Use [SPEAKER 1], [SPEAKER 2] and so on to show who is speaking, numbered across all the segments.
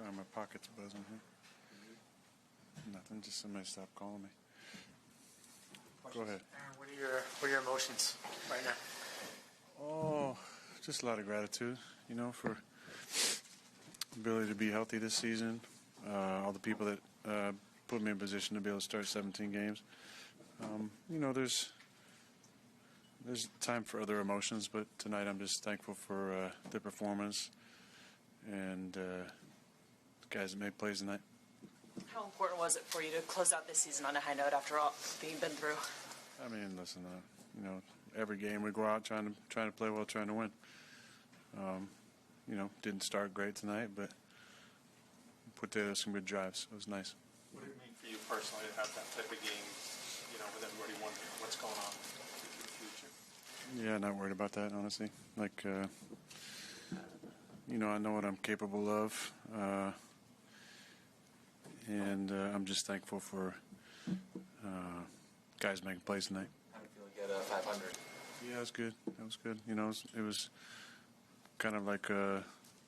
[SPEAKER 1] Sorry, my pocket's buzzing here. Nothing, just somebody stopped calling me. Go ahead.
[SPEAKER 2] Aaron, what are your emotions right now?
[SPEAKER 1] Oh, just a lot of gratitude, for the ability to be healthy this season. All the people that put me in position to be able to start 17 games. There's time for other emotions, but tonight I'm just thankful for the performance and the guys that made plays tonight.
[SPEAKER 3] How important was it for you to close out this season on a high note after all being been through?
[SPEAKER 1] I mean, listen, every game we go out trying to play well, trying to win. Didn't start great tonight, but put together some good drives. It was nice.
[SPEAKER 4] What did it mean for you personally to have that type of game, with everybody wondering what's going on in the future?
[SPEAKER 1] Yeah, not worried about that, honestly. I know what I'm capable of, and I'm just thankful for guys making plays tonight.
[SPEAKER 5] How did you feel to get 500?
[SPEAKER 1] Yeah, it was good. It was good. It was kind of like a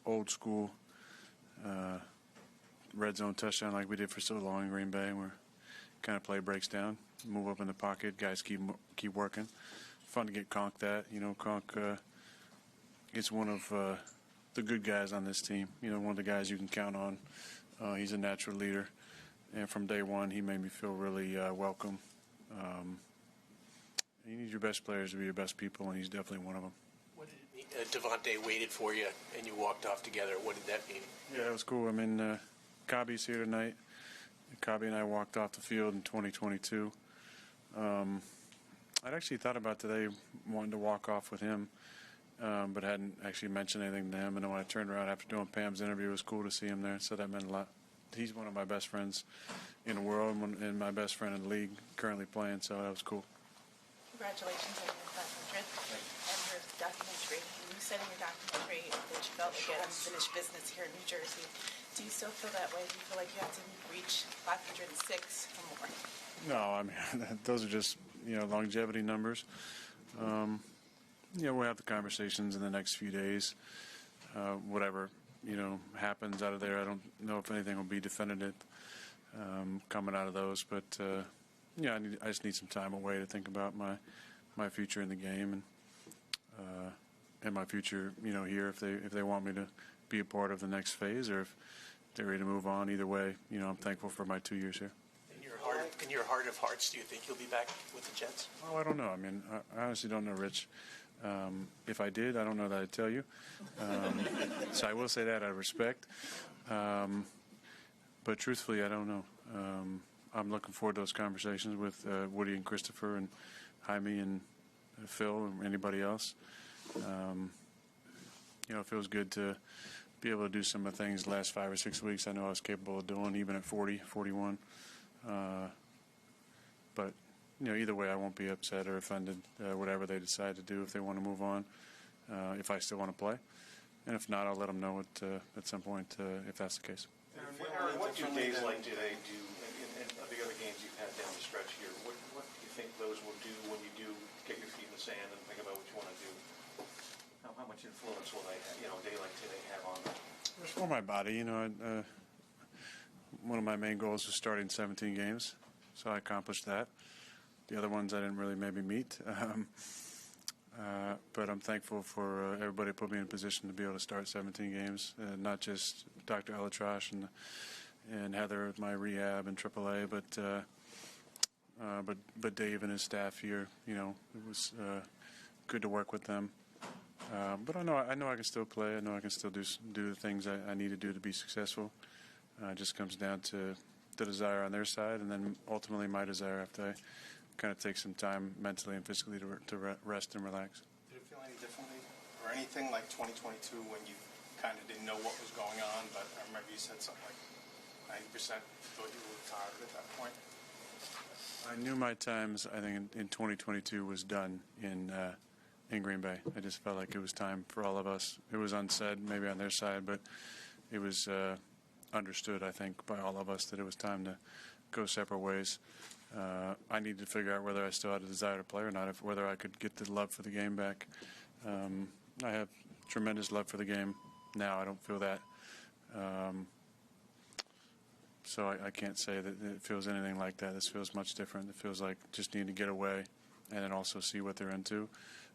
[SPEAKER 1] old school red zone touchdown like we did for so long in Green Bay, where kind of play breaks down, move up in the pocket, guys keep working. Fun to get Conk that. Conk is one of the good guys on this team. One of the guys you can count on. He's a natural leader, and from day one he made me feel really welcome. You need your best players to be your best people, and he's definitely one of them.
[SPEAKER 6] What did it mean? Devontae waited for you, and you walked off together. What did that mean?
[SPEAKER 1] Yeah, it was cool. I mean, Kabi's here tonight. Kabi and I walked off the field in 2022. I'd actually thought about today wanting to walk off with him, but hadn't actually mentioned anything to him. And then when I turned around after doing Pam's interview, it was cool to see him there, so that meant a lot. He's one of my best friends in the world and my best friend in the league currently playing, so that was cool.
[SPEAKER 3] Congratulations on your 500 and your documentary. You said in your documentary that you felt like you had unfinished business here in New Jersey. Do you still feel that way? Do you feel like you have to reach 506 or more?
[SPEAKER 1] No, I mean, those are just, longevity numbers. We'll have the conversations in the next few days. Whatever, happens out of there, I don't know if anything will be definitive coming out of those, but I just need some time away to think about my future in the game and my future, here if they want me to be a part of the next phase or if they're ready to move on. Either way, I'm thankful for my 2 years here.
[SPEAKER 6] In your heart of hearts, do you think you'll be back with the Jets?
[SPEAKER 1] Oh, I don't know. I mean, I honestly don't know, Rich. If I did, I don't know that I'd tell you. So I will say that out of respect. But truthfully, I don't know. I'm looking forward to those conversations with Woody and Christopher and Jaime and Phil and anybody else. It feels good to be able to do some of the things the last 5 or 6 weeks I know I was capable of doing, even at 40, 41. But, either way, I won't be upset or offended, whatever they decide to do if they want to move on, if I still want to play. And if not, I'll let them know at some point if that's the case.
[SPEAKER 4] Aaron, what do days like today do in the other games you've had down the stretch here? What do you think those will do when you do get your feet in the sand and think about what you want to do? How much influence will they, a day like today have on that?
[SPEAKER 1] For my body, one of my main goals was starting 17 games, so I accomplished that. The other ones I didn't really maybe meet. But I'm thankful for everybody who put me in a position to be able to start 17 games, not just Dr. Elatrash and Heather with my rehab and AAA, but Dave and his staff here. It was good to work with them. But I know I can still play. I know I can still do the things I need to do to be successful. It just comes down to the desire on their side, and then ultimately my desire after I kind of take some time mentally and physically to rest and relax.
[SPEAKER 4] Did it feel any differently or anything like 2022 when you kind of didn't know what was going on, but I remember you said something like 90% thought you were retired at that point?
[SPEAKER 1] I knew my times, I think, in 2022 was done in Green Bay. I just felt like it was time for all of us. It was unsaid, maybe on their side, but it was understood, I think, by all of us that it was time to go separate ways. I needed to figure out whether I still had a desire to play or not, whether I could get the love for the game back. I have tremendous love for the game now. I don't feel that So I can't say that it feels anything like that. This feels much different. It feels like just need to get away and then also see what they're into,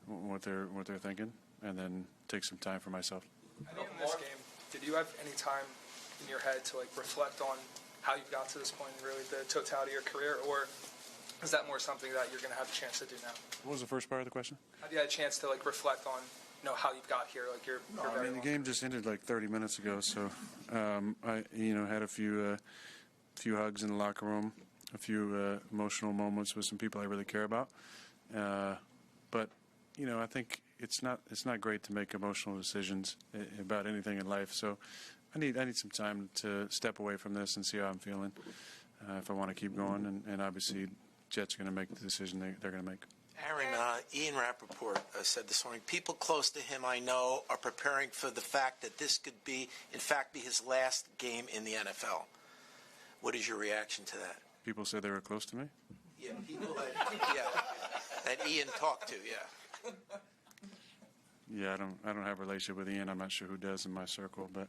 [SPEAKER 1] what they're thinking, and then take some time for myself.
[SPEAKER 7] I think in this game, did you have any time in your head to reflect on how you got to this point and really the totality of your career, or is that more something that you're going to have a chance to do now?
[SPEAKER 1] What was the first part of the question?
[SPEAKER 7] Have you had a chance to reflect on how you've got here?
[SPEAKER 1] The game just ended 30 minutes ago, so I had a few hugs in the locker room, a few emotional moments with some people I really care about. But I think it's not great to make emotional decisions about anything in life. So I need some time to step away from this and see how I'm feeling if I want to keep going. And obviously, Jets are going to make the decision they're going to make.
[SPEAKER 6] Aaron, Ian Rappaport said this morning, people close to him, I know, are preparing for the fact that this could be his last game in the NFL. What is your reaction to that?
[SPEAKER 1] People said they were close to me?
[SPEAKER 6] Yeah, people that Ian talked to, yeah.
[SPEAKER 1] Yeah, I don't have a relationship with Ian. I'm not sure who does in my circle, but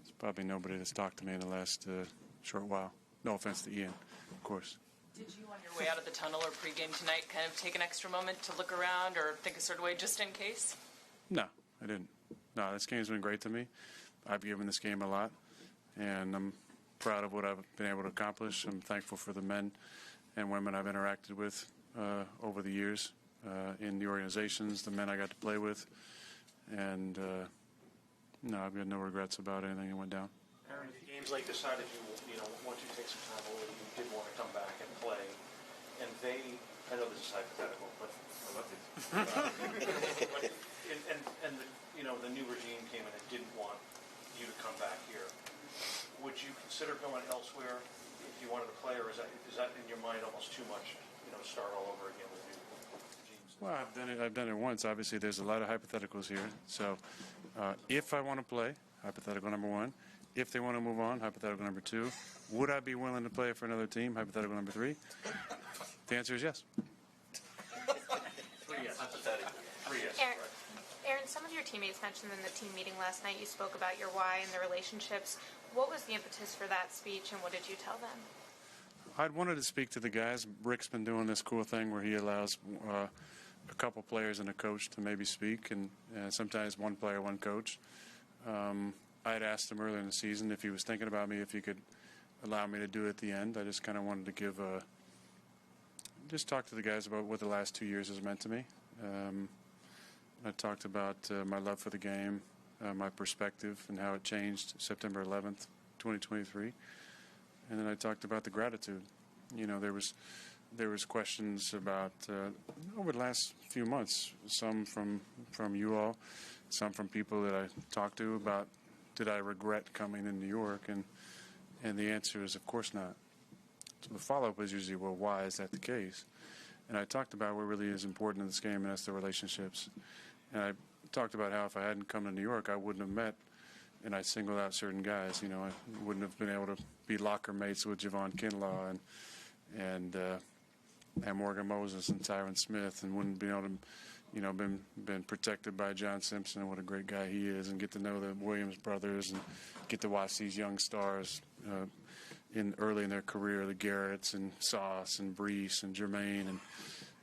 [SPEAKER 1] it's probably nobody that's talked to me in the last short while. No offense to Ian, of course.
[SPEAKER 8] Did you, on your way out of the tunnel or pregame tonight, kind of take an extra moment to look around or think a certain way just in case?
[SPEAKER 1] No, I didn't. No, this game's been great to me. I've given this game a lot, and I'm proud of what I've been able to accomplish. I'm thankful for the men and women I've interacted with over the years in the organizations, the men I got to play with, and no, I've got no regrets about anything that went down.
[SPEAKER 4] Aaron, if games like decided once you take some time away, you did want to come back and play, and I know this is hypothetical, but I love it. The new regime came in and didn't want you to come back here. Would you consider going elsewhere if you wanted to play, or is that in your mind almost too much? To start all over again with new regimes.
[SPEAKER 1] Well, I've done it once. Obviously, there's a lot of hypotheticals here. So, if I want to play, hypothetical number one. If they want to move on, hypothetical number two. Would I be willing to play for another team, hypothetical number three? The answer is yes.
[SPEAKER 4] 3 yes. Hypothetical. 3 yes.
[SPEAKER 9] Aaron, some of your teammates mentioned in the team meeting last night you spoke about your why and the relationships. What was the impetus for that speech, and what did you tell them?
[SPEAKER 1] I'd wanted to speak to the guys. Rick's been doing this cool thing where he allows a couple players and a coach to maybe speak, and sometimes one player, one coach. I had asked him earlier in the season if he was thinking about me, if he could allow me to do it at the end. I just kind of wanted to just talk to the guys about what the last 2 years has meant to me. I talked about my love for the game, my perspective, and how it changed September 11th, 2023. And then I talked about the gratitude. There was questions about over the last few months, some from you all, some from people that I talked to about, did I regret coming in New York? And the answer is, of course not. So the follow-up is usually, well, why is that the case? And I talked about what really is important in this game, and that's the relationships. And I talked about how if I hadn't come to New York, I wouldn't have met, and I singled out certain guys. I wouldn't have been able to be locker mates with Javon Kinlaw and Morgan Moses and Tyron Smith, and wouldn't be able to, been protected by John Simpson and what a great guy he is, and get to know the Williams brothers and get to watch these young stars early in their career, the Garretts and Sauce and Brees and Jermaine, and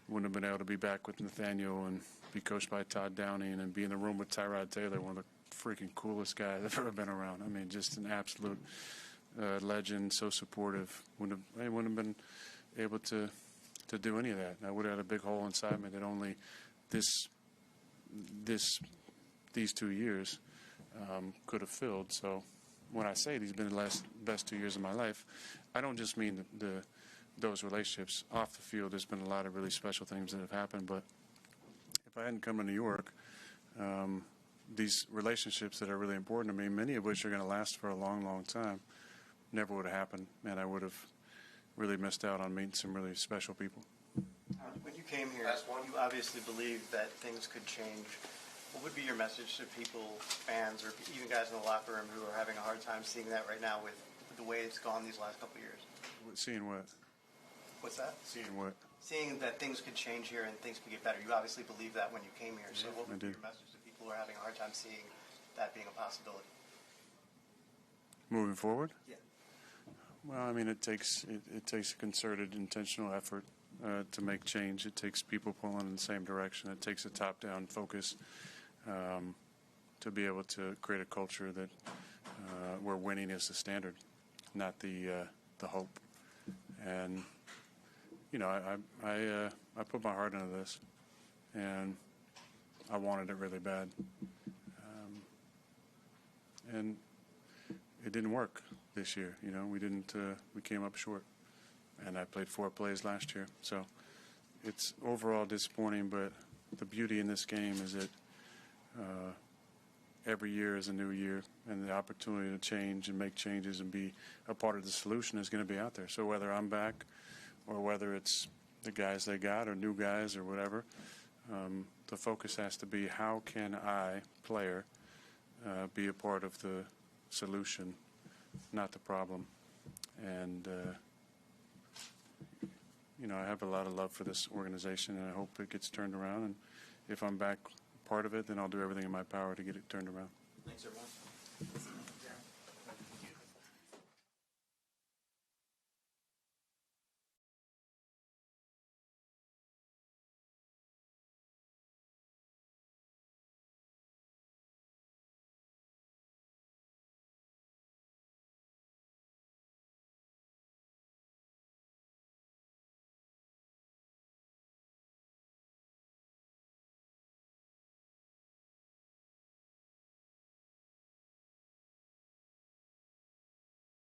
[SPEAKER 1] wouldn't have been able to be back with Nathaniel and be coached by Todd Downing and be in the room with Tyrod Taylor, one of the freaking coolest guys I've ever been around. I mean, just an absolute legend, so supportive. I wouldn't have been able to do any of that. I would have had a big hole inside me that only these 2 years could have filled. So when I say these have been the best 2 years of my life, I don't just mean those relationships. Off the field, there's been a lot of really special things that have happened, but if I hadn't come to New York, these relationships that are really important to me, many of which are going to last for a long, long time, never would have happened, and I would have really missed out on meeting some really special people.
[SPEAKER 10] When you came here, you obviously believed that things could change. What would be your message to people, fans, or even guys in the locker room who are having a hard time seeing that right now with the way it's gone these last couple of years?
[SPEAKER 1] Seeing what?
[SPEAKER 10] What's that?
[SPEAKER 1] Seeing what?
[SPEAKER 10] Seeing that things could change here and things could get better. You obviously believe that when you came here. So what would be your message to people who are having a hard time seeing that being a possibility?
[SPEAKER 1] Moving forward?
[SPEAKER 10] Yeah.
[SPEAKER 1] Well, I mean, it takes a concerted, intentional effort to make change. It takes people pulling in the same direction. It takes a top-down focus to be able to create a culture that where winning is the standard, not the hope. And you know, I put my heart into this, and I wanted it really bad, and it didn't work this year. You know, we came up short, and I played 4 plays last year, so it's overall disappointing. But the beauty in this game is that every year is a new year, and the opportunity to change and make changes and be a part of the solution is going to be out there. So whether I'm back or whether it's the guys they got or new guys or whatever, the focus has to be how can I, player, be a part of the solution, not the problem. And you know, I have a lot of love for this organization, and I hope it gets turned around. And if I'm back part of it, then I'll do everything in my power to get it turned around.
[SPEAKER 4] Thanks, everyone.